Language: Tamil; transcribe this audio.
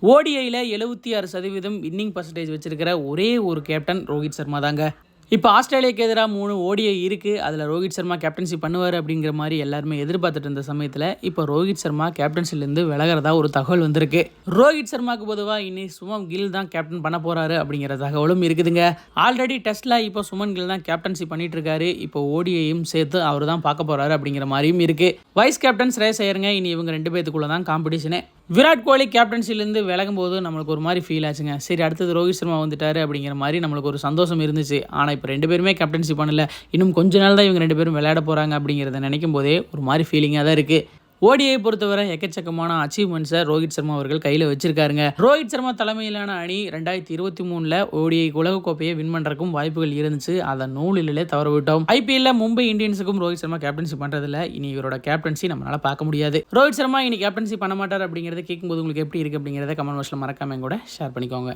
ஓடிஐயில் 76% இன்னிங் பர்சன்டேஜ் வச்சிருக்கிற ஒரே ஒரு கேப்டன் ரோஹித் சர்மா தாங்க. இப்போ ஆஸ்திரேலியாவுக்கு எதிராக 3 ஓடிஐ இருக்குது. அதில் ரோஹித் சர்மா கேப்டன்சி பண்ணுவார் அப்படிங்கிற மாதிரி எல்லாருமே எதிர்பார்த்துட்டு இருந்த சமயத்தில் இப்போ ரோஹித் சர்மா கேப்டன்சிலேருந்து விலகிறதா ஒரு தகவல் வந்திருக்கு. ரோஹித் சர்மாவுக்கு பொதுவாக இனி சுமன் கில் தான் கேப்டன் பண்ண போகிறாரு அப்படிங்கிற தகவலும் இருக்குதுங்க. ஆல்ரெடி டெஸ்ட்டில் இப்போ சுமன் கில் தான் கேப்டன்சி பண்ணிட்டு இருக்காரு. இப்போ ஓடிஐயும் சேர்த்து அவர் தான் பார்க்க போகிறாரு அப்படிங்கிற மாதிரியும் இருக்குது. வைஸ் கேப்டன் ஸ்ரேயஸ் ஐயருங்க. இனி இவங்க 2 பேத்துக்குள்ள தான் காம்படிஷனே. விராட் கோலி கேப்டன்சிலேருந்து விலகும் போது நம்மளுக்கு ஒரு மாதிரி ஃபீல் ஆச்சுங்க. சரி, அடுத்தது ரோஹித் சர்மா வந்துட்டாரு அப்படிங்கிற மாதிரி நம்மளுக்கு ஒரு சந்தோஷம் இருந்துச்சு. ஆனால் இப்போ 2 பேருமே கேப்டன்சி பண்ணல. இன்னும் கொஞ்ச நாள் தான் இவங்க 2 பேரும் விளையாட போகிறாங்க அப்படிங்கிறத நினைக்கும் போதே ஒரு மாதிரி ஃபீலிங்காக தான் இருக்குது. ஓடிஐ பொறுத்தவரை எக்கச்சக்கமான அச்சீவ்மெண்ட்ஸை ரோஹித் சர்மா அவர்கள் கையில் வச்சிருக்காருங்க. ரோஹித் சர்மா தலைமையிலான அணி 2023 ஓடிஐ உலகக்கோப்பையை வின் பண்ணுறதுக்கும் வாய்ப்புகள் இருந்துச்சு. அதை நூலிலே தவற விட்டோம். ஐபிஎல்ல மும்பை இந்தியன்ஸுக்கும் ரோஹித் சர்மா கேப்டன்சி பண்ணுறதில்ல. இனி இவரோட கேப்டன்சி நம்மளால பார்க்க முடியாது. ரோஹித் சர்மா இனி கேப்டன்சி பண்ண மாட்டார் அப்படிங்கிறத கேட்கும்போது உங்களுக்கு எப்படி இருக்குது அப்படிங்கிறத கமெண்ட் பாக்ஸில் மறக்காம கூட ஷேர் பண்ணிக்கோங்க.